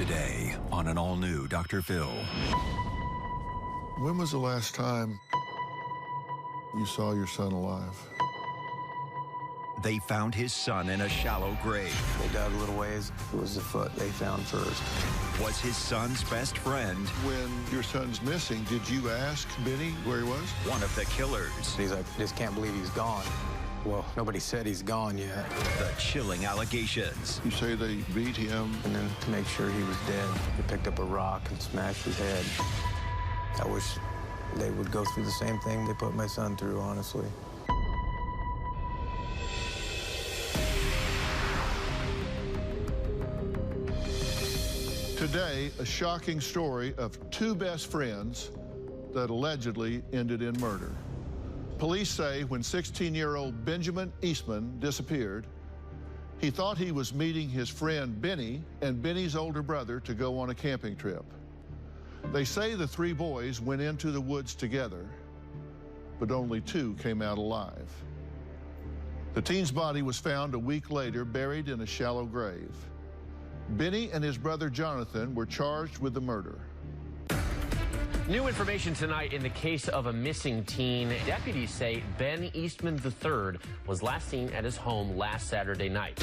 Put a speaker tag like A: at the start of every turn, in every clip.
A: Today on an all-new Dr. Phil.
B: When was the last time you saw your son alive?
A: They found his son in a shallow grave.
C: They dug a little ways. It was the foot they found first.
A: Was his son's best friend
B: When your son's missing, did you ask Benny where he was?
A: one of the killers?
C: He's like, just can't believe he's gone. Well, nobody said he's gone yet.
A: The chilling allegations.
B: You say they beat him.
C: And then to make sure he was dead, they picked up a rock and smashed his head. I wish they would go through the same thing they put my son through, honestly.
B: Today, a shocking story of two best friends that allegedly ended in murder. Police say when 16-year-old Benjamin Eastman disappeared, he thought he was meeting his friend Benny and Benny's older brother to go on a camping trip. They say the three boys went into the woods together, but only two came out alive. The teen's body was found a week later, buried in a shallow grave. Benny and his brother Jonathan were charged with the murder.
D: New information tonight in the case of a missing teen. Deputies say Ben Eastman III was last seen at his home last Saturday night.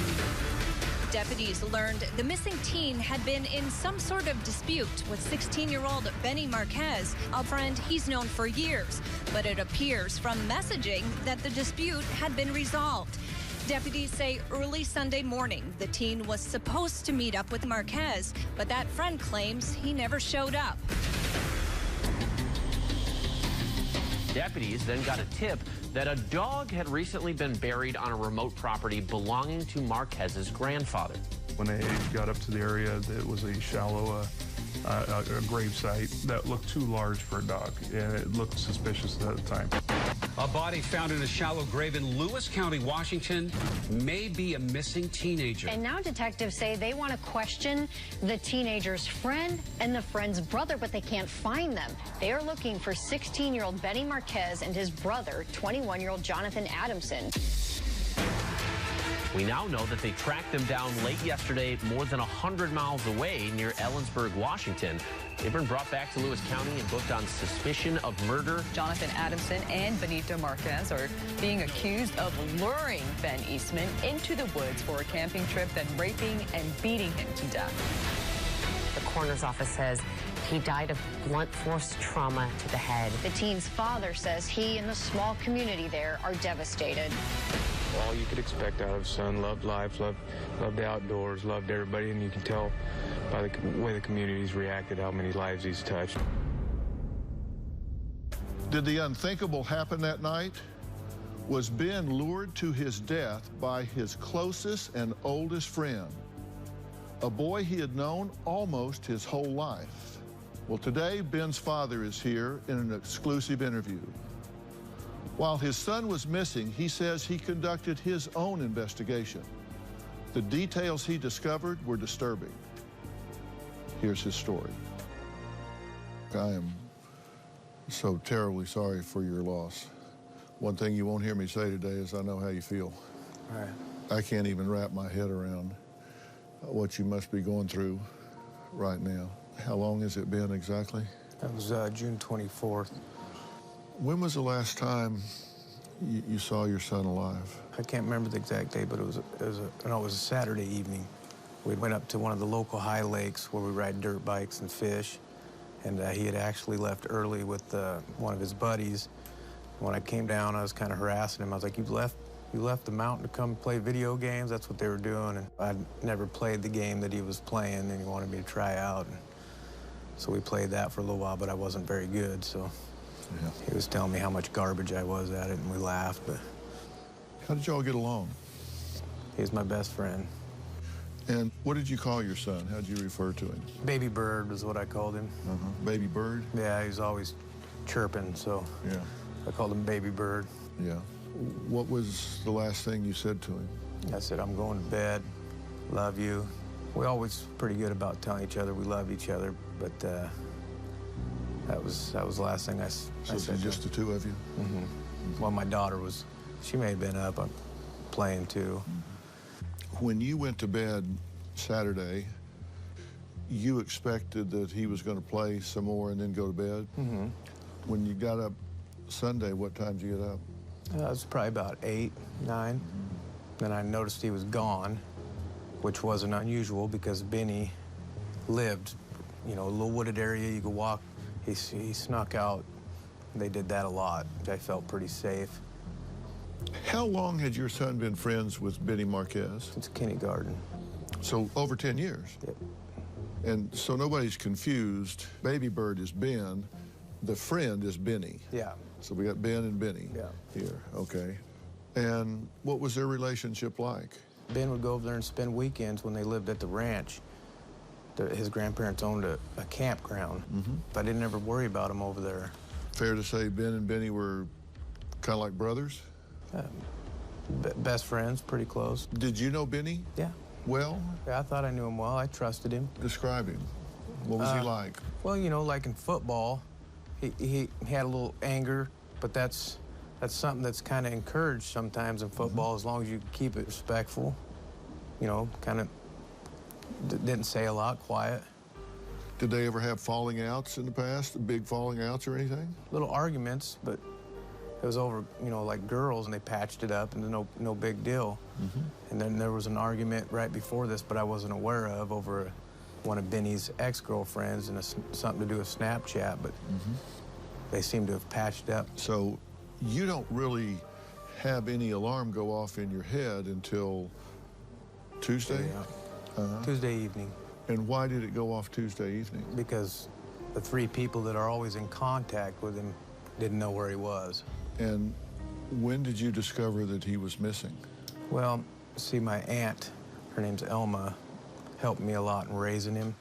E: Deputies learned the missing teen had been in some sort of dispute with 16-year-old Benny Marquez, a friend he's known for years. But it appears from messaging that the dispute had been resolved. Deputies say early Sunday morning, the teen was supposed to meet up with Marquez, but that friend claims he never showed up.
D: Deputies then got a tip that a dog had recently been buried on a remote property belonging to Marquez's grandfather.
F: When they got up to the area, it was a shallow a grave site that looked too large for a dog, and it looked suspicious at the time.
G: A body found in a shallow grave in Lewis County, Washington, may be a missing teenager.
H: And now detectives say they want to question the teenager's friend and the friend's brother, but they can't find them. They are looking for 16-year-old Benny Marquez and his brother, 21-year-old Jonathan Adamson.
D: We now know that they tracked them down late yesterday, more than 100 miles away near Ellensburg, Washington. They've been brought back to Lewis County and booked on suspicion of murder.
I: Jonathan Adamson and Benito Marquez are being accused of luring Ben Eastman into the woods for a camping trip, then raping and beating him to death.
J: The coroner's office says he died of blunt force trauma to the head.
H: The teen's father says he and the small community there are devastated.
C: All you could expect out of son, loved life, loved the outdoors, loved everybody, and you can tell by the way the community's reacted how many lives he's touched.
B: Did the unthinkable happen that night? Was Ben lured to his death by his closest and oldest friend, a boy he had known almost his whole life? Well, today, Ben's father is here in an exclusive interview. While his son was missing, he says he conducted his own investigation. The details he discovered were disturbing. Here's his story. I am so terribly sorry for your loss. One thing you won't hear me say today is I know how you feel.
C: All right.
B: I can't even wrap my head around what you must be going through right now. How long has it been exactly?
C: That was June 24th.
B: When was the last time you saw your son alive?
C: I can't remember the exact day, but it was a Saturday evening. We went up to one of the local high lakes where we ride dirt bikes and fish, and he had actually left early with one of his buddies. When I came down, I was kind of harassing him. I was like, you left the mountain to come play video games? That's what they were doing. And I'd never played the game that he was playing, and he wanted me to try out. And so we played that for a little while, but I wasn't very good, so. Yeah. He was telling me how much garbage I was at it, and we laughed, but.
B: How did y'all get along?
C: He's my best friend.
B: And what did you call your son? How did you refer to him?
C: Baby Bird was what I called him.
B: Baby Bird?
C: Yeah, he was always chirping, so
B: yeah.
C: I called him Baby Bird.
B: Yeah. What was the last thing you said to him?
C: I said, I'm going to bed, love you. We always pretty good about telling each other we love each other, but that was the last thing I said.
B: So just the two of you?
C: Mm-hmm. Well, my daughter she may have been up playing too.
B: When you went to bed Saturday, you expected that he was going to play some more and then go to bed.
C: Mm-hmm.
B: When you got up Sunday, what time did you get up?
C: It was probably about 8, 9. Mm-hmm. Then I noticed he was gone, which wasn't unusual because Benny lived, you know, a little wooded area you could walk. He snuck out. They did that a lot. I felt pretty safe.
B: How long had your son been friends with Benny Marquez?
C: Since kindergarten.
B: So over 10 years?
C: Yep.
B: And so nobody's confused. Baby Bird is Ben. The friend is Benny.
C: Yeah.
B: So we got Ben and Benny here. Okay. And what was their relationship like?
C: Ben would go over there and spend weekends when they lived at the ranch. His grandparents owned a campground, but I didn't ever worry about him over there.
B: Fair to say Ben and Benny were kind of like brothers?
C: Best friends, pretty close.
B: Did you know Benny?
C: Yeah.
B: Well?
C: Yeah, I thought I knew him well. I trusted him.
B: Describe him. What was he like?
C: Well, you know, like in football, he had a little anger, but that's something that's kind of encouraged sometimes in football, as long as you keep it respectful. You know, kind of didn't say a lot, quiet.
B: Did they ever have falling outs in the past, big falling outs or anything?
C: Little arguments, but it was over, you know, like girls, and they patched it up, and no big deal. And then there was an argument right before this, but I wasn't aware of, over one of Benny's ex-girlfriends and something to do with Snapchat, but they seem to have patched up.
B: So you don't really have any alarm go off in your head until Tuesday?
C: Yeah. Tuesday evening.
B: And why did it go off Tuesday evening?
C: Because the 3 people that are always in contact with him didn't know where he was.
B: And when did you discover that he was missing?
C: Well, see, my aunt, her name's Elma, helped me a lot in raising him,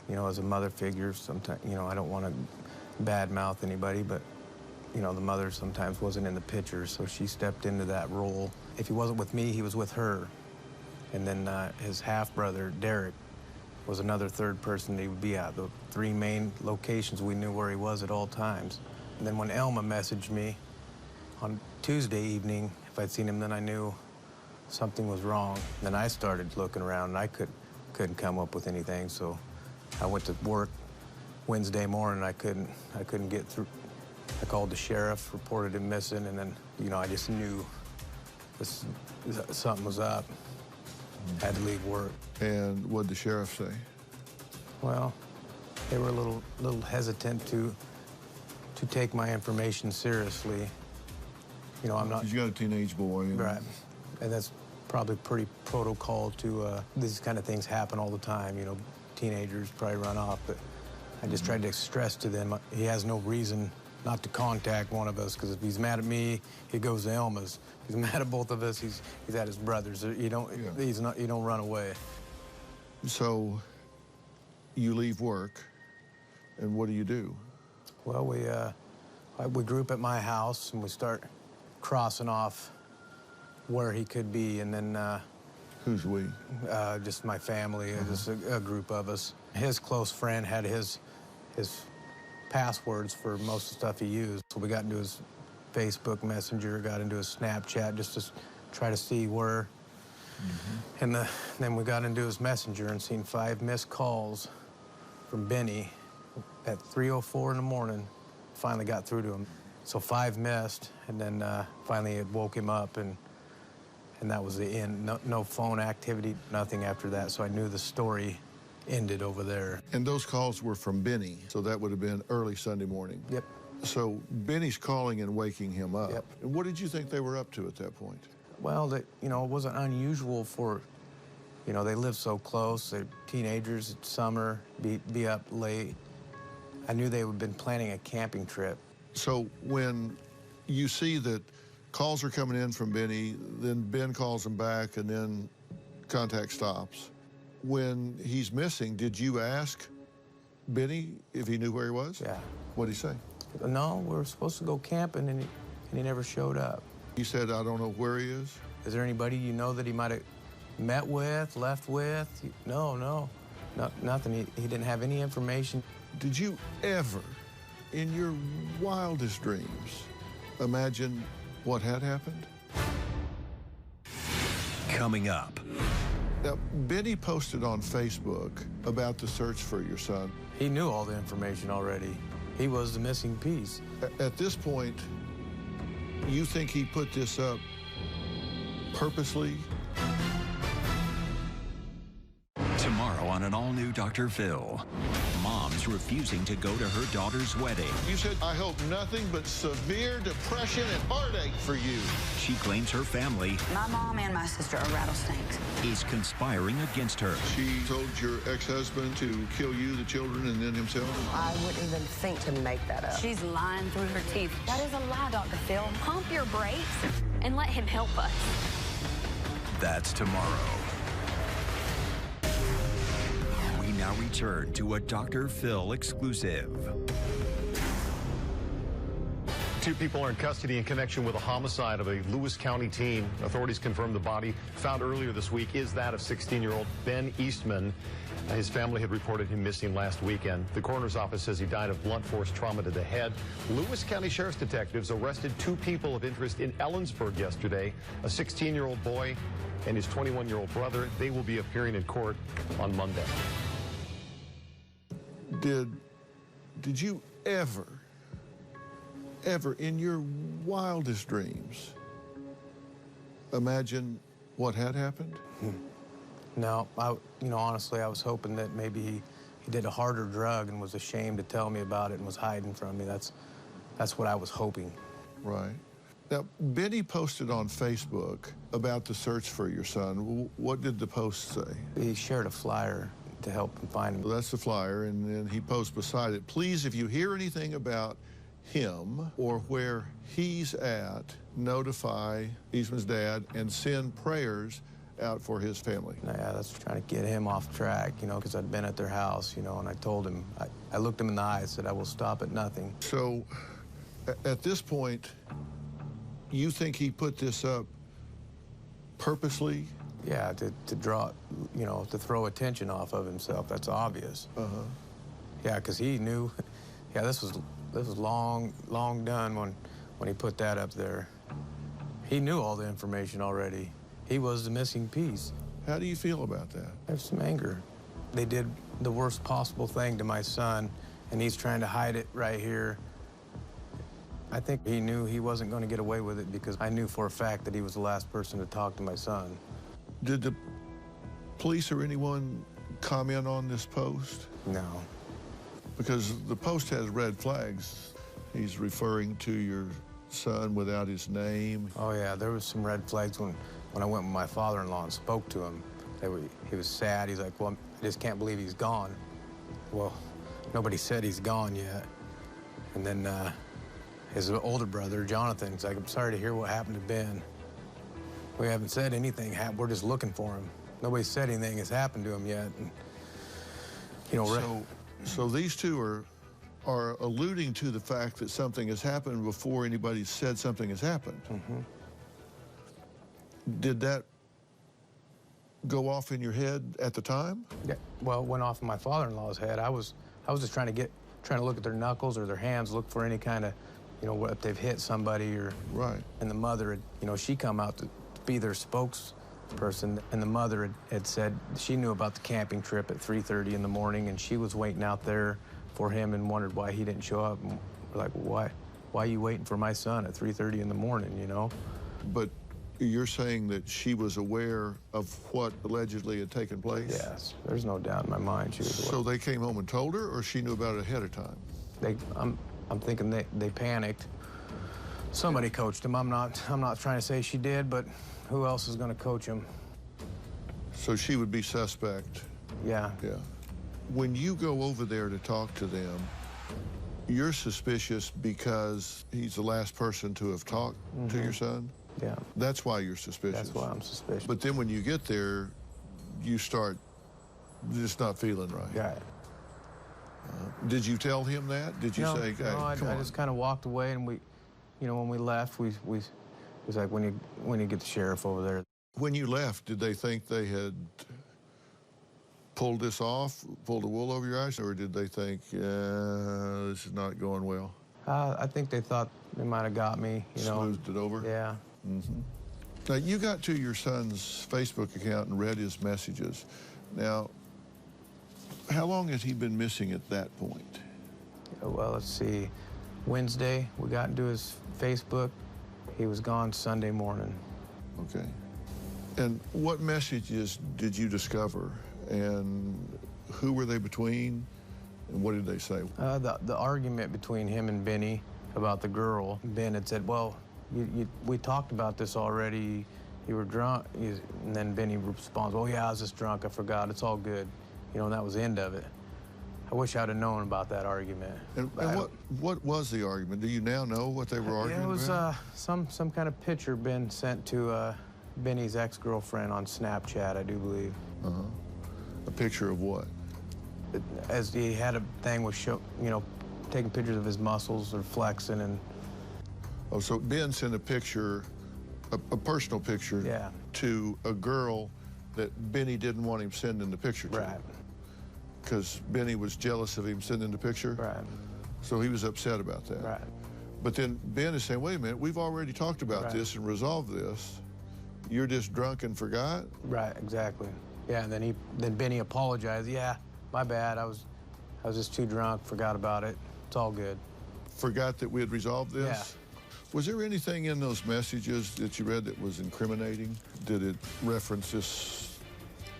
C: you know, as a mother figure. Sometimes, you know, I don't want to badmouth anybody, but, you know, the mother sometimes wasn't in the picture, so she stepped into that role. If he wasn't with me, he was with her. And then his half-brother, Derek, was another third person he would be at. The 3 main locations we knew where he was at all times. And then when Elma messaged me on Tuesday evening, if I'd seen him, then I knew something was wrong. Then I started looking around, and I couldn't come up with anything, so I went to work Wednesday morning. I couldn't get through. I called the sheriff, reported him missing, and then, you know, I just knew something was up. Had to leave work.
B: And what'd the sheriff say?
C: Well, they were a little hesitant to take my information seriously. You know, I'm not...
B: You got a teenage boy.
C: Right. And that's probably pretty protocol to... these kind of things happen all the time, you know. Teenagers probably run off, but I just tried to stress to them he has no reason not to contact one of us, because if he's mad at me, he goes to Elma's. If he's mad at both of us, he's at his brother's. You don't run away.
B: So you leave work, and what do you do?
C: Well, we group at my house, and we start crossing off where he could be, and then...
B: Who's we?
C: Just my family, just a group of us. His close friend had his passwords for most of the stuff he used. So we got into his Facebook Messenger, got into his Snapchat, just to try to see where. And then we got into his Messenger and seen 5 missed calls from Benny at 3:04 in the morning. Finally got through to him. So 5 missed, and then finally it woke him up, and that was the end. No phone activity, nothing after that. So I knew the story ended over there.
B: And those calls were from Benny, so that would have been early Sunday morning.
C: Yep.
B: So Benny's calling and waking him up.
C: Yep.
B: And what did you think they were up to at that point?
C: Well, you know, it wasn't unusual for, you know, they live so close. They're teenagers, it's summer, be up late. I knew they had been planning a camping trip.
B: So when you see that calls are coming in from Benny, then Ben calls him back, and then contact stops. When he's missing, did you ask Benny if he knew where he was?
C: Yeah.
B: What'd he say?
C: No, we were supposed to go camping, and he never showed up.
B: He said, I don't know where he is?
C: Is there anybody you know that he might have met with, left with? No, nothing. He didn't have any information.
B: Did you ever, in your wildest dreams, imagine what had happened?
A: Coming up,
B: Now, Benny posted on Facebook about the search for your son.
C: He knew all the information already. He was the missing piece.
B: At this point, you think he put this up purposely?
A: Tomorrow on an all-new Dr. Phil, mom's refusing to go to her daughter's wedding.
B: You said, I hope nothing but severe depression and heartache for you.
A: She claims her family
K: My mom and my sister are rattlesnakes.
A: is conspiring against her.
B: She told your ex-husband to kill you, the children, and then himself?
J: I wouldn't even think to make that up.
K: She's lying through her teeth.
H: That is a lie, Dr. Phil. Pump your brakes and let him help us.
A: That's tomorrow. We now return to a Dr. Phil exclusive.
L: Two people are in custody in connection with a homicide of a Lewis County teen. Authorities confirmed the body found earlier this week is that of 16-year-old Ben Eastman. His family had reported him missing last weekend. The coroner's office says he died of blunt force trauma to the head. Lewis County Sheriff's detectives arrested two people of interest in Ellensburg yesterday, a 16-year-old boy and his 21-year-old brother. They will be appearing in court on Monday.
B: Did you ever in your wildest dreams imagine what had happened?
C: No, honestly, I was hoping that maybe he did a harder drug and was ashamed to tell me about it and was hiding from me. That's what I was hoping.
B: Right. Now, Benny posted on Facebook about the search for your son. What did the post say?
C: He shared a flyer to help him find him.
B: Well, that's the flyer, and then he posts beside it, please, if you hear anything about him or where he's at, notify Eastman's dad and send prayers out for his family.
C: Yeah, that's trying to get him off track, because I'd been at their house, and I told him, I looked him in the eye and said, I will stop at nothing.
B: So, at this point, you think he put this up purposely?
C: Yeah, to draw, to throw attention off of himself. That's obvious. Yeah, because he knew. Yeah, this was long done when he put that up there. He knew all the information already. He was the missing piece.
B: How do you feel about that?
C: There's some anger. They did the worst possible thing to my son, and he's trying to hide it right here. I think he knew he wasn't going to get away with it because I knew for a fact that he was the last person to talk to my son.
B: Did the police or anyone comment on this post?
C: No.
B: Because the post has red flags. He's referring to your son without his name.
C: Oh, yeah, there was some red flags when I went with my father-in-law and spoke to him. He was sad. He's like, well, I just can't believe he's gone. Well, nobody said he's gone yet. And then his older brother, Jonathan, he's like, I'm sorry to hear what happened to Ben. We haven't said anything. We're just looking for him. Nobody said anything has happened to him yet. And,
B: So these two are alluding to the fact that something has happened before anybody said something has happened. Did that go off in your head at the time?
C: Yeah, well, it went off in my father-in-law's head. I was just trying to look at their knuckles or their hands, look for any kind of, if they've hit somebody or.
B: Right.
C: And the mother had, she come out to be their spokesperson, and the mother had said she knew about the camping trip at 3:30 in the morning, and she was waiting out there for him and wondered why he didn't show up. And we're like, why are you waiting for my son at 3:30 in the morning,
B: But you're saying that she was aware of what allegedly had taken place?
C: Yes, there's no doubt in my mind she was aware.
B: So they came home and told her, or she knew about it ahead of time?
C: I'm thinking they panicked. Somebody coached him. I'm not trying to say she did, but who else is going to coach him?
B: So she would be suspect.
C: Yeah.
B: Yeah. When you go over there to talk to them, you're suspicious because he's the last person to have talked to your son?
C: Yeah.
B: That's why you're suspicious?
C: That's why I'm suspicious.
B: But then when you get there, you start just not feeling right.
C: Yeah.
B: Did you tell him that? Did you say, hey,
C: I just kind of walked away, and when we left, it was like, when you get the sheriff over there.
B: When you left, did they think they had pulled this off, pulled the wool over your eyes, or did they think, this is not going well?
C: I think they thought they might have got me,
B: Smoothed it over?
C: Yeah.
B: Now, you got to your son's Facebook account and read his messages. Now, how long has he been missing at that point?
C: Well, let's see. Wednesday, we got into his Facebook. He was gone Sunday morning.
B: Okay. And what messages did you discover? And who were they between? And what did they say?
C: The argument between him and Benny about the girl. Ben had said, well, we talked about this already. You were drunk. And then Benny responds, oh, yeah, I was just drunk. I forgot. It's all good. You know, and that was the end of it. I wish I'd have known about that argument.
B: And what was the argument? Do you now know what they were arguing about?
C: It was some kind of picture Ben sent to Benny's ex-girlfriend on Snapchat, I do believe.
B: Uh-huh. A picture of what?
C: As he had a thing with, taking pictures of his muscles or flexing and...
B: Oh, so Ben sent a picture, a personal picture, to a girl that Benny didn't want him sending the picture to.
C: Right.
B: Because Benny was jealous of him sending the picture?
C: Right.
B: So he was upset about that.
C: Right.
B: But then Ben is saying, wait a minute, we've already talked about this and resolved this. You're just drunk and forgot?
C: Right, exactly. Yeah, and then Benny apologized. Yeah, my bad. I was just too drunk, forgot about it. It's all good.
B: Forgot that we had resolved this?
C: Yeah.
B: Was there anything in those messages that you read that was incriminating? Did it reference this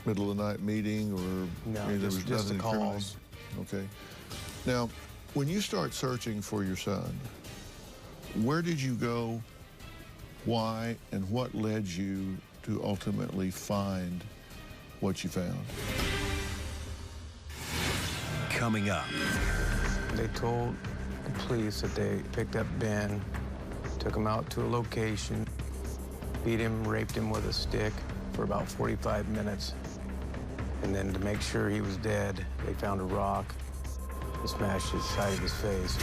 B: middle of the night meeting or
C: no, just the calls?
B: Okay. Now, when you start searching for your son, where did you go, why, and what led you to ultimately find what you found?
A: Coming up.
C: They told the police that they picked up Ben, took him out to a location, beat him, raped him with a stick for about 45 minutes. And then to make sure he was dead, they found a rock and smashed the side of his face.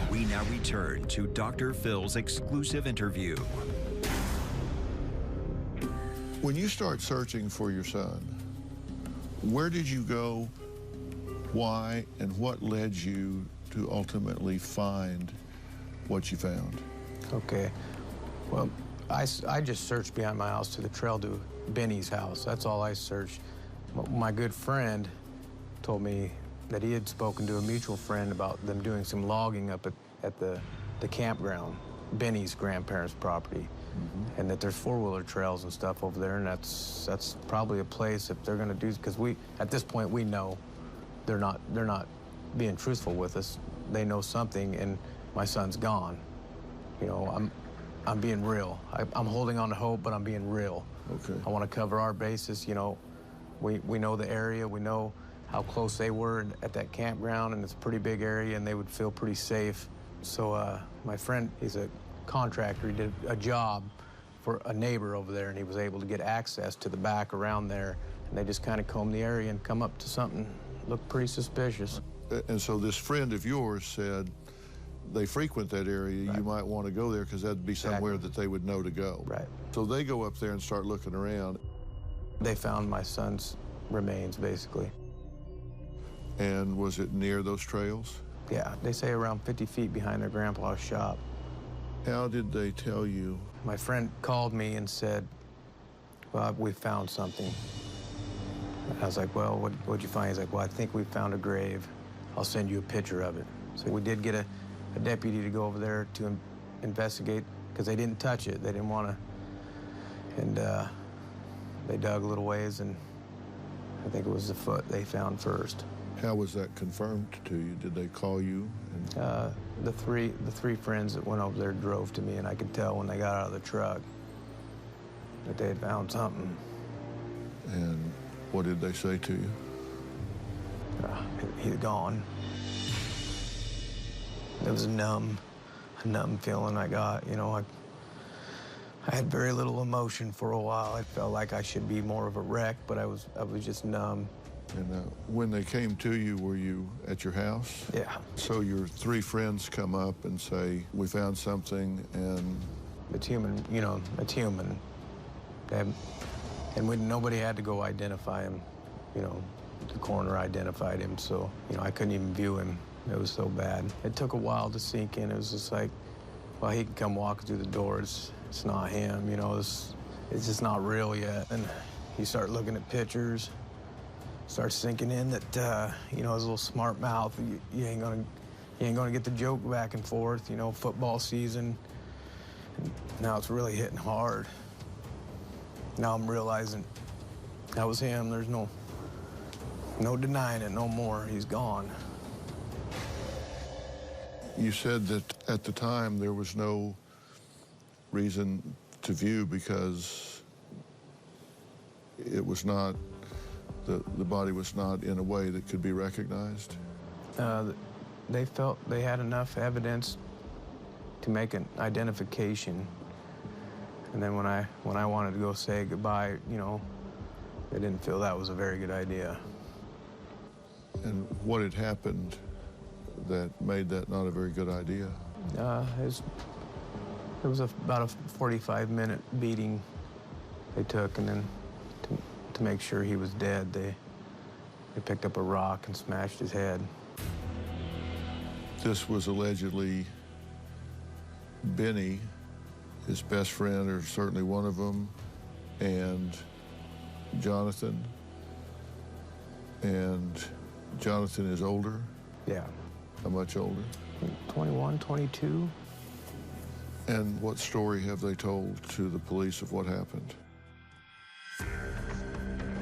A: We now return to Dr. Phil's exclusive interview.
B: When you start searching for your son, where did you go, why, and what led you to ultimately find what you found?
C: Okay. Well, I just searched behind my house to the trail to Benny's house. That's all I searched. My good friend told me that he had spoken to a mutual friend about them doing some logging up at the campground, Benny's grandparents' property, and that there's four-wheeler trails and stuff over there, and that's probably a place if they're going to do, because at this point we know they're not being truthful with us. They know something, and my son's gone. You know, I'm being real. I'm holding on to hope, but I'm being real.
B: Okay.
C: I want to cover our bases. You know, we know the area. We know how close they were at that campground, and it's a pretty big area, and they would feel pretty safe. So my friend, he's a contractor. He did a job for a neighbor over there, and he was able to get access to the back around there. And they just kind of combed the area and come up to something that looked pretty suspicious.
B: And so this friend of yours said, they frequent that area, you might want to go there because that'd be somewhere that they would know to go.
C: Right.
B: So they go up there and start looking around.
C: They found my son's remains, basically.
B: And was it near those trails?
C: Yeah, they say around 50 feet behind their grandpa's shop.
B: How did they tell you?
C: My friend called me and said, well, we found something. I was like, well, what'd you find? He's like, well, I think we found a grave. I'll send you a picture of it. So we did get a deputy to go over there to investigate because they didn't touch it. They didn't want to. And they dug a little ways, and I think it was the foot they found first.
B: How was that confirmed to you? Did they call you?
C: The three friends that went over there drove to me, and I could tell when they got out of the truck that they had found something.
B: And what did they say to you?
C: He's gone. It was a numb feeling I got. You know, I had very little emotion for a while. I felt like I should be more of a wreck, but I was just numb.
B: And when they came to you, were you at your house?
C: Yeah.
B: So your three friends come up and say, we found something, and...
C: It's human, you know, it's human. And nobody had to go identify him. You know, the coroner identified him, so, you know, I couldn't even view him. It was so bad. It took a while to sink in. It was just like, well, he can come walking through the door. It's not him, you know, it's just not real yet. And you start looking at pictures, starts sinking in that, you know, his little smart mouth, you ain't gonna get the joke back and forth, you know, football season. And now it's really hitting hard. Now I'm realizing that was him. There's no denying it no more. He's gone.
B: You said that at the time there was no reason to view because it was not, the body was not in a way that could be recognized?
C: They felt they had enough evidence to make an identification. And then when I wanted to go say goodbye, you know, they didn't feel that was a very good idea.
B: And what had happened that made that not a very good idea?
C: It was about a 45-minute beating they took, and then to make sure he was dead, they picked up a rock and smashed his head.
B: This was allegedly Benny, his best friend, or certainly one of them, and Jonathan. And Jonathan is older?
C: Yeah.
B: How much older?
C: 21, 22.
B: And what story have they told to the police of what happened?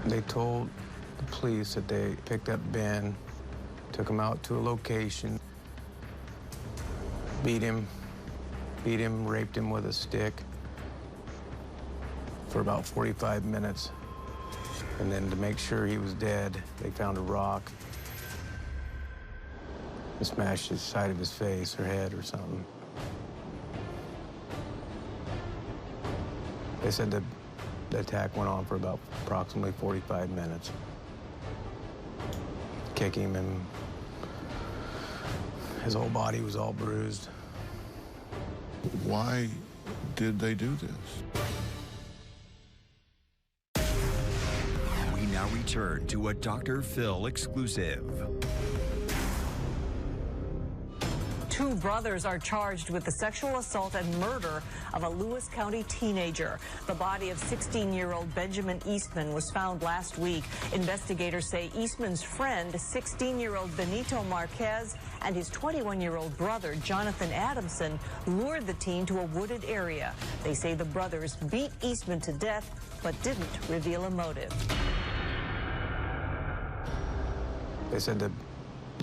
C: They told the police that they picked up Ben, took him out to a location, beat him, raped him with a stick for about 45 minutes. And then to make sure he was dead, they found a rock and smashed the side of his face or head or something. They said the attack went on for about approximately 45 minutes. Kicking him, and his whole body was all bruised.
B: Why did they do this?
A: We now return to a Dr. Phil exclusive.
I: Two brothers are charged with the sexual assault and murder of a Lewis County teenager. The body of 16-year-old Benjamin Eastman was found last week. Investigators say Eastman's friend, 16-year-old Benito Marquez, and his 21-year-old brother, Jonathan Adamson, lured the teen to a wooded area. They say the brothers beat Eastman to death, but didn't reveal a motive.
C: They said the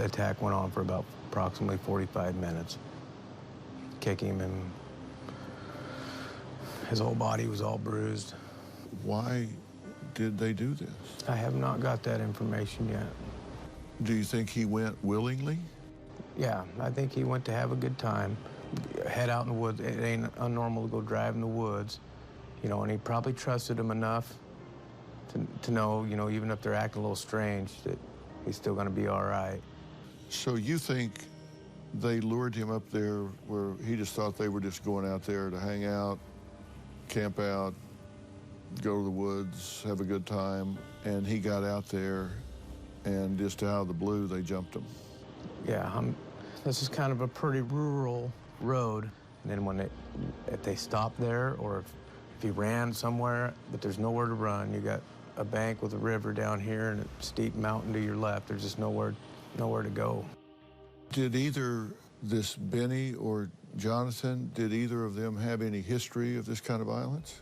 C: attack went on for about approximately 45 minutes. Kicking him, and his whole body was all bruised.
B: Why did they do this?
C: I have not got that information yet.
B: Do you think he went willingly?
C: Yeah, I think he went to have a good time, head out in the woods. It ain't unnormal to go drive in the woods, you know, and he probably trusted him enough to know, you know, even if they're acting a little strange, that he's still gonna be all right.
B: So you think they lured him up there where he just thought they were just going out there to hang out, camp out, go to the woods, have a good time, and he got out there and just out of the blue, they jumped him?
C: Yeah, this is kind of a pretty rural road. And then when if they stopped there, or if he ran somewhere, but there's nowhere to run, you got a bank with a river down here and a steep mountain to your left. There's just nowhere to go.
B: Did either this Benny or Jonathan, did either of them have any history of this kind of violence?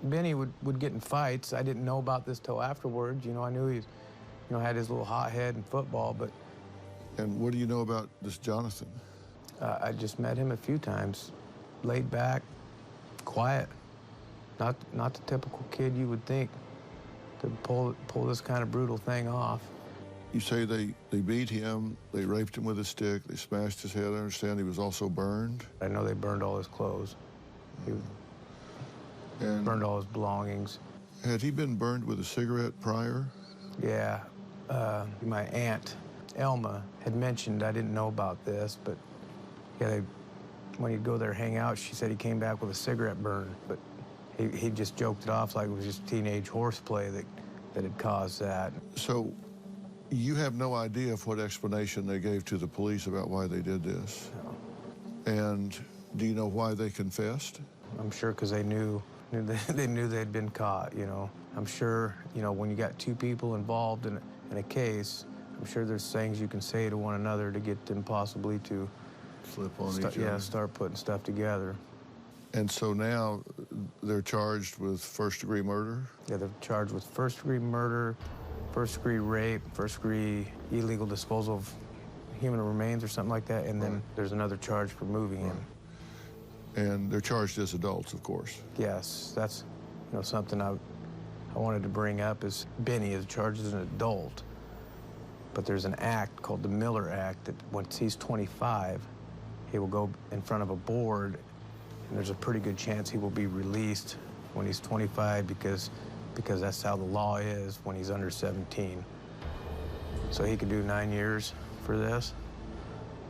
C: Benny would get in fights. I didn't know about this till afterwards. You know, I knew he, had his little hot head in football, but.
B: And what do you know about this Jonathan?
C: I just met him a few times. Laid back, quiet. Not the typical kid you would think to pull this kind of brutal thing off.
B: You say they beat him, they raped him with a stick, they smashed his head. I understand he was also burned.
C: I know they burned all his clothes. And burned all his belongings.
B: Had he been burned with a cigarette prior?
C: Yeah. My aunt, Elma, had mentioned, I didn't know about this, but yeah, when he'd go there hang out, she said he came back with a cigarette burn, but he just joked it off like it was just teenage horseplay that had caused that.
B: So you have no idea of what explanation they gave to the police about why they did this?
C: No.
B: And Do you know why they confessed?
C: I'm sure because they knew they'd been caught, you know. I'm sure, you know, when you got two people involved in a case, I'm sure there's things you can say to one another to get them possibly to
B: flip on each other.
C: Yeah, start putting stuff together.
B: And so now they're charged with first-degree murder?
C: Yeah, they're charged with first-degree murder, first-degree rape, first-degree illegal disposal of human remains or something like that, and then there's another charge for moving him.
B: And they're charged as adults, of course.
C: Yes, that's, you know, something I wanted to bring up is Benny is charged as an adult, but there's an act called the Miller Act that once he's 25, he will go in front of a board, and there's a pretty good chance he will be released when he's 25 because that's how the law is when he's under 17. So he could do 9 years for this.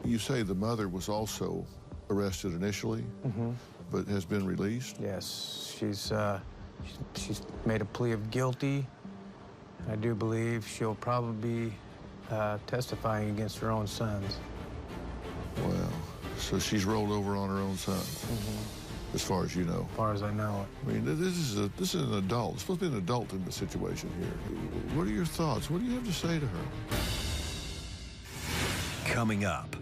B: You say the mother was also arrested initially, but has been released?
C: Yes, she's made a plea of guilty. I do believe she'll probably be testifying against her own sons.
B: Wow. So she's rolled over on her own sons, as far as you know.
C: As far as I know.
B: I mean, this is an adult. It's supposed to be an adult in the situation here. What are your thoughts? What do you have to say to her?
A: Coming up.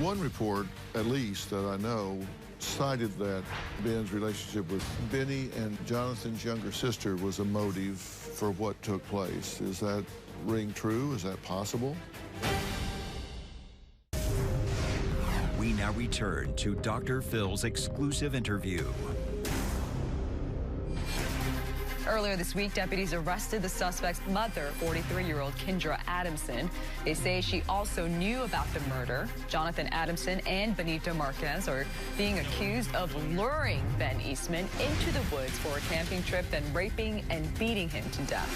B: One report, at least, that I know, cited that Ben's relationship with Benny and Jonathan's younger sister was a motive for what took place. Is that ring true? Is that possible?
A: We now return to Dr. Phil's exclusive interview.
M: Earlier this week, deputies arrested the suspect's mother, 43-year-old Kendra Adamson. They say she also knew about the murder. Jonathan Adamson and Benito Marquez are being accused of luring Ben Eastman into the woods for a camping trip, then raping and beating him to death.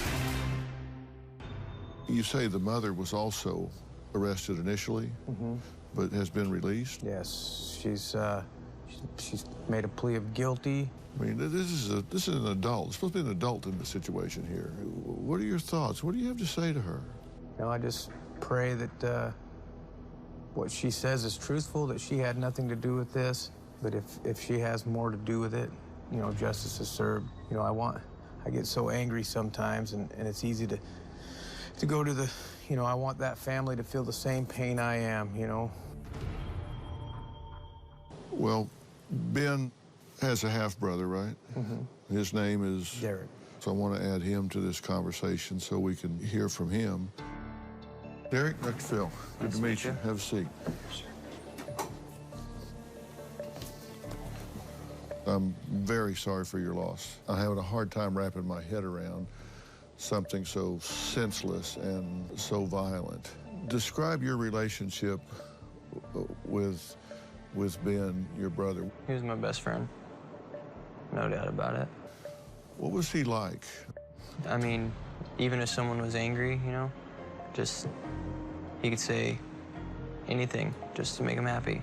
B: You say the mother was also arrested initially, but has been released?
C: Yes, she's made a plea of guilty.
B: I mean, this is an adult. It's supposed to be an adult in the situation here. What are your thoughts? What do you have to say to her?
C: You know, I just pray that what she says is truthful, that she had nothing to do with this. But if she has more to do with it, you know, justice is served. You know, I get so angry sometimes, and it's easy to go to the, you know, I want that family to feel the same pain I am, you know.
B: Well, Ben has a half-brother, right? His name is?
C: Derek.
B: So I want to add him to this conversation so we can hear from him. Derek, Dr. Phil, good to meet you. Have a seat. I'm very sorry for your loss. I'm having a hard time wrapping my head around something so senseless and so violent. Describe your relationship with Ben, your brother.
N: He was my best friend. No doubt about it.
B: What was he like?
N: I mean, even if someone was angry, you know, he could say anything just to make him happy.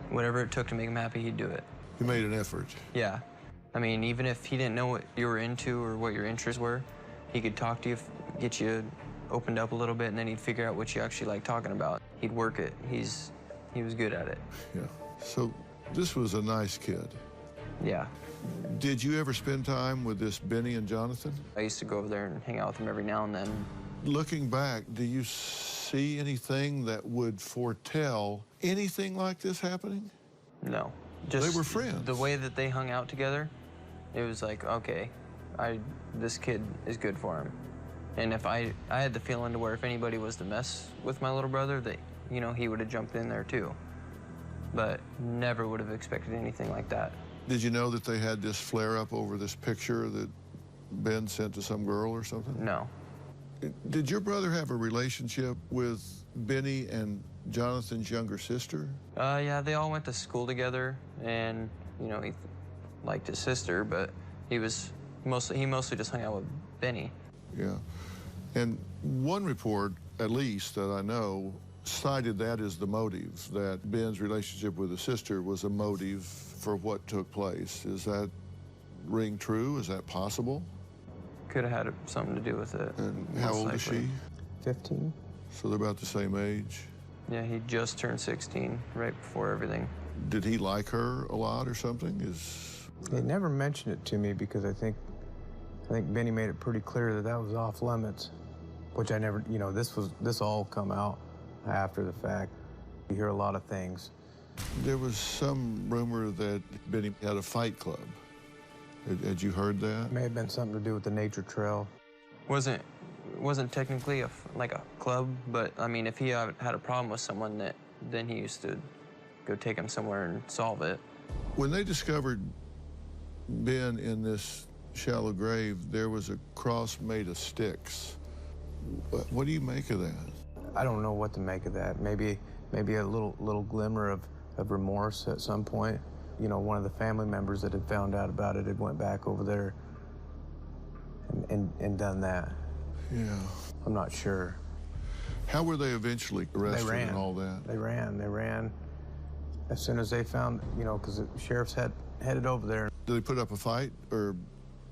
N: Whatever it took to make him happy, he'd do it.
B: He made an effort.
N: Yeah. I mean, even if he didn't know what you were into or what your interests were, he could talk to you, get you opened up a little bit, and then he'd figure out what you actually like talking about. He'd work it. He was good at it.
B: Yeah. So this was a nice kid.
N: Yeah.
B: Did you ever spend time with this Benny and Jonathan?
N: I used to go over there and hang out with them every now and then.
B: Looking back, do you see anything that would foretell anything like this happening?
N: No.
B: They were friends.
N: The way that they hung out together, it was like, okay, this kid is good for him. And if I had the feeling to where if anybody was to mess with my little brother, that, you know, he would have jumped in there too. But never would have expected anything like that.
B: Did you know that they had this flare-up over this picture that Ben sent to some girl or something?
N: No.
B: Did your brother have a relationship with Benny and Jonathan's younger sister?
N: Yeah, they all went to school together, and, you know, he liked his sister, but he mostly just hung out with Benny.
B: Yeah. And one report, at least, that I know, cited that as the motive, that Ben's relationship with his sister was a motive for what took place. Is that ring true? Is that possible?
N: Could have had something to do with it.
B: And how old is she?
C: 15.
B: So they're about the same age?
N: Yeah, he just turned 16 right before everything.
B: Did he like her a lot or something?
C: They never mentioned it to me because I think Benny made it pretty clear that that was off limits, which I never, you know, this all come out after the fact. You hear a lot of things.
B: There was some rumor that Benny had a fight club. Had you heard that?
C: It may have been something to do with the nature trail.
N: Wasn't technically like a club, but I mean, if he had a problem with someone, then he used to go take him somewhere and solve it.
B: When they discovered Ben in this shallow grave, there was a cross made of sticks. What do you make of that?
C: I don't know what to make of that. Maybe a little glimmer of remorse at some point. You know, one of the family members that had found out about it had went back over there and done that.
B: Yeah.
C: I'm not sure.
B: How were they eventually arrested and all that?
C: They ran. As soon as they found, you know, because the sheriffs headed over there.
B: Did they put up a fight or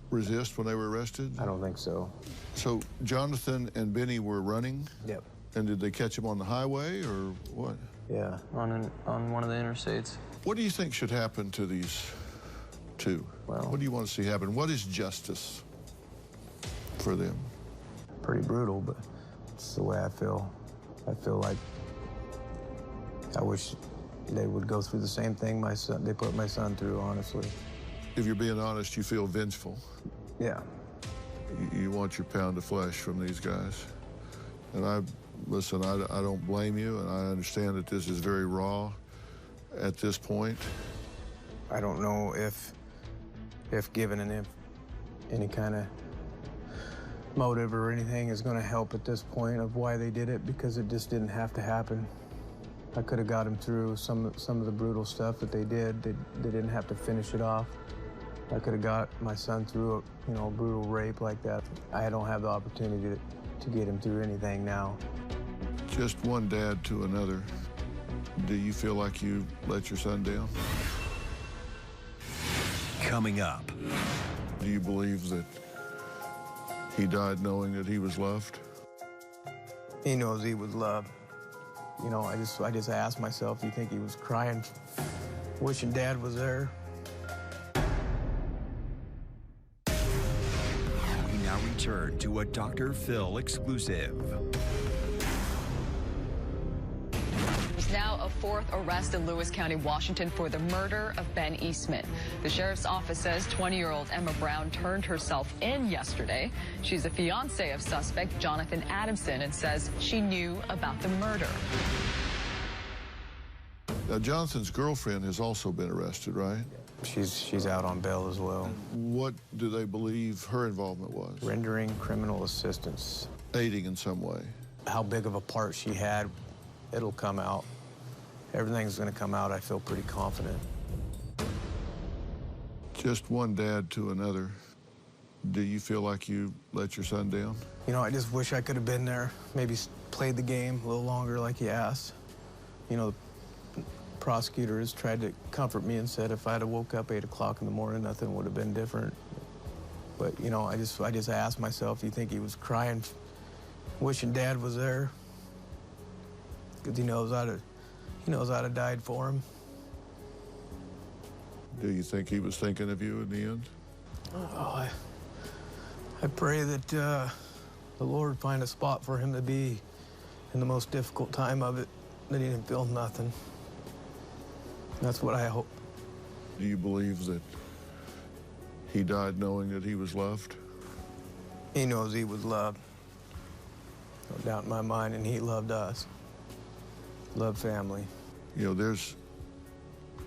B: resist when they were arrested?
C: I don't think so.
B: So Jonathan and Benny were running?
C: Yep.
B: And did they catch him on the highway or what?
C: Yeah.
N: On one of the interstates.
B: What do you think should happen to these two?
C: Well,
B: what do you want to see happen? What is justice for them?
C: Pretty brutal, but it's the way I feel. I feel like I wish they would go through the same thing they put my son through, honestly.
B: If you're being honest, you feel vengeful.
C: Yeah.
B: You want your pound of flesh from these guys. And listen, I don't blame you, and I understand that this is very raw at this point.
C: I don't know if given any kind of motive or anything is going to help at this point of why they did it, because it just didn't have to happen. I could have got him through some of the brutal stuff that they did. They didn't have to finish it off. I could have got my son through a brutal rape like that. I don't have the opportunity to get him through anything now.
B: Just one dad to another. Do you feel like you let your son down?
A: Coming up.
B: Do you believe that he died knowing that he was loved?
C: He knows he was loved. You know, I just asked myself, you think he was crying, wishing Dad was there?
A: We now return to a Dr. Phil exclusive.
M: There's now a fourth arrest in Lewis County, Washington for the murder of Ben Eastman. The sheriff's office says 20-year-old Emma Brown turned herself in yesterday. She's a fiance of suspect Jonathan Adamson and says she knew about the murder.
B: Now, Jonathan's girlfriend has also been arrested, right?
C: She's out on bail as well.
B: What do they believe her involvement was?
C: Rendering criminal assistance.
B: Aiding in some way.
C: How big of a part she had, it'll come out. Everything's going to come out, I feel pretty confident.
B: Just one dad to another. Do you feel like you let your son down?
C: You know, I just wish I could have been there. Maybe played the game a little longer like you asked. You know, the prosecutor has tried to comfort me and said if I'd have woke up 8 o'clock in the morning, nothing would have been different. But, you know, I just asked myself, you think he was crying, wishing Dad was there? Because he knows I'd have died for him.
B: Do you think he was thinking of you in the end?
C: Oh, I pray that the Lord find a spot for him to be in the most difficult time of it, that he didn't feel nothing. That's what I hope.
B: Do you believe that he died knowing that he was loved?
C: He knows he was loved. No doubt in my mind, and he loved us. Loved family.
B: You know, there's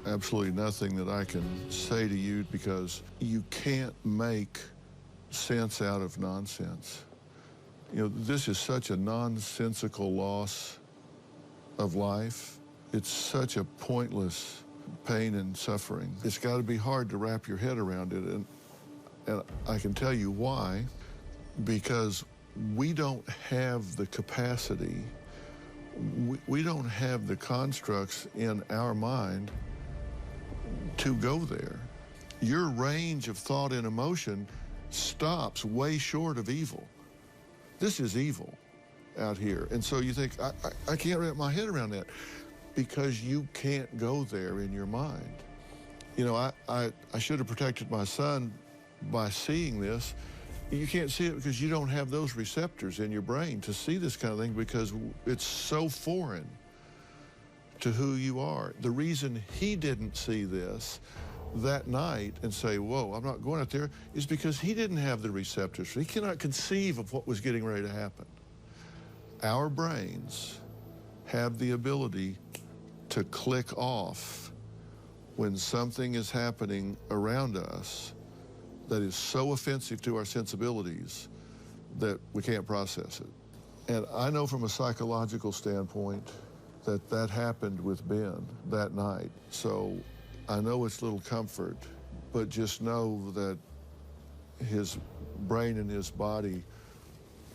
B: absolutely nothing that I can say to you because you can't make sense out of nonsense. You know, this is such a nonsensical loss of life. It's such a pointless pain and suffering. It's got to be hard to wrap your head around it, and I can tell you why. Because we don't have the capacity, we don't have the constructs in our mind to go there. Your range of thought and emotion stops way short of evil. This is evil out here. And so you think, I can't wrap my head around that. because you can't go there in your mind. You know, I should have protected my son by seeing this. You can't see it because you don't have those receptors in your brain to see this kind of thing because it's so foreign to who you are. The reason he didn't see this that night and say, whoa, I'm not going out there, is because he didn't have the receptors. He cannot conceive of what was getting ready to happen. Our brains have the ability to click off when something is happening around us that is so offensive to our sensibilities that we can't process it. And I know from a psychological standpoint that that happened with Ben that night. So I know it's little comfort, but just know that his brain and his body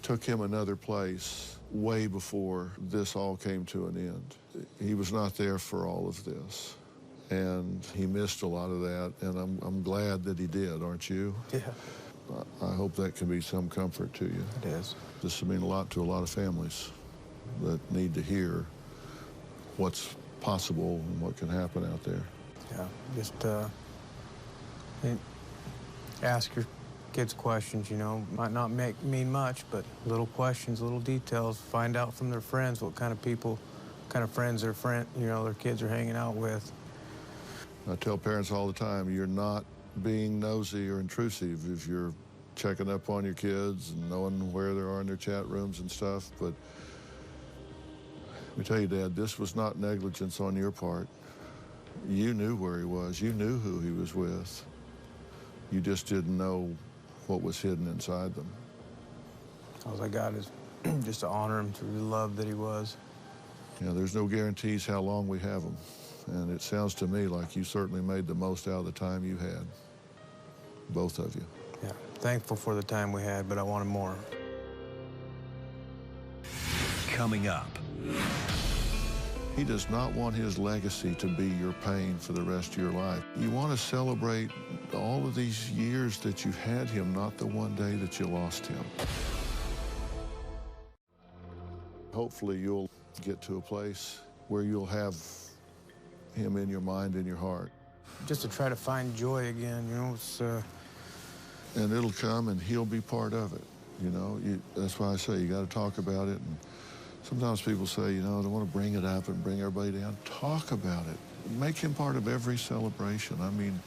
B: took him another place way before this all came to an end. He was not there for all of this, and he missed a lot of that, and I'm glad that he did, aren't you?
C: Yeah.
B: I hope that can be some comfort to you.
C: It is.
B: This will mean a lot to a lot of families that need to hear what's possible and what can happen out there.
C: Yeah, just ask your kids questions, you know. Might not mean much, but little questions, little details. Find out from their friends what kind of people, kind of friends their kids are hanging out with.
B: I tell parents all the time, you're not being nosy or intrusive if you're checking up on your kids and knowing where they are in their chat rooms and stuff, but let me tell you, Dad, this was not negligence on your part. You knew where he was. You knew who he was with. You just didn't know what was hidden inside them.
C: All I got is just to honor him, to the love that he was.
B: You know, there's no guarantees how long we have him. And it sounds to me like you certainly made the most out of the time you had. Both of you.
C: Yeah, thankful for the time we had, but I wanted more.
A: Coming up.
B: He does not want his legacy to be your pain for the rest of your life. You want to celebrate all of these years that you had him, not the one day that you lost him. Hopefully you'll get to a place where you'll have him in your mind and your heart.
C: Just to try to find joy again, you know, it's...
B: And it'll come and he'll be part of it, you know. That's why I say you got to talk about it. And sometimes people say, you know, I don't want to bring it up and bring everybody down. Talk about it. Make him part of every celebration. I mean,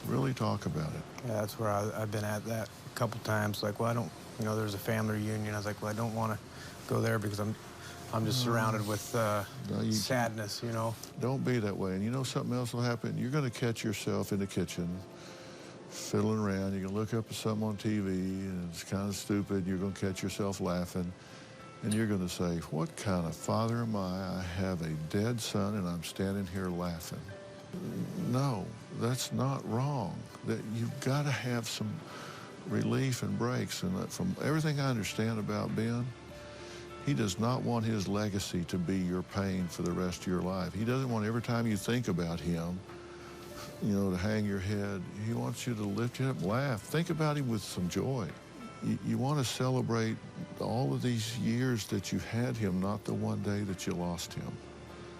B: really talk about it.
C: Yeah, that's where I've been at that a couple times. Like, well, I don't, you know, there's a family reunion. I was like, well, I don't want to go there because I'm just surrounded with sadness, you know.
B: Don't be that way. And you know something else will happen? You're going to catch yourself in the kitchen fiddling around. You're going to look up at something on TV, and it's kind of stupid. You're going to catch yourself laughing. And you're going to say, what kind of father am I? I have a dead son, and I'm standing here laughing. No, that's not wrong. That you've got to have some relief and breaks. And from everything I understand about Ben, he does not want his legacy to be your pain for the rest of your life. He doesn't want every time you think about him, you know, to hang your head. He wants you to lift you up, laugh. Think about him with some joy. You want to celebrate all of these years that you had him, not the one day that you lost him.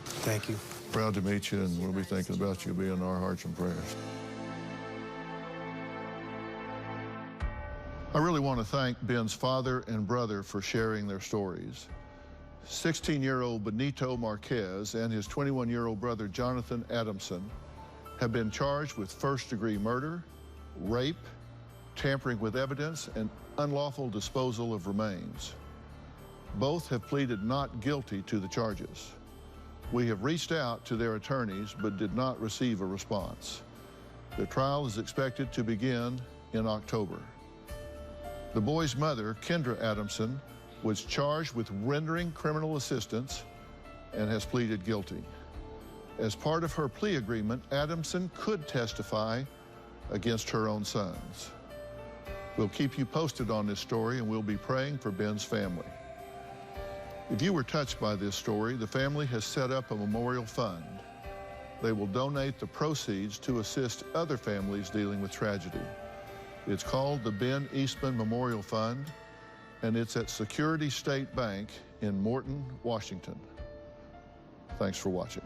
C: Thank you.
B: Proud to meet you, and we'll be thinking about you. Be in our hearts and prayers. I really want to thank Ben's father and brother for sharing their stories. 16-year-old Benito Marquez and his 21-year-old brother Jonathan Adamson have been charged with first-degree murder, rape, tampering with evidence, and unlawful disposal of remains. Both have pleaded not guilty to the charges. We have reached out to their attorneys but did not receive a response. The trial is expected to begin in October. The boy's mother, Kendra Adamson, was charged with rendering criminal assistance and has pleaded guilty. As part of her plea agreement, Adamson could testify against her own sons. We'll keep you posted on this story, and we'll be praying for Ben's family. If you were touched by this story, the family has set up a memorial fund. They will donate the proceeds to assist other families dealing with tragedy. It's called the Ben Eastman Memorial Fund, and it's at Security State Bank in Morton, Washington. Thanks for watching.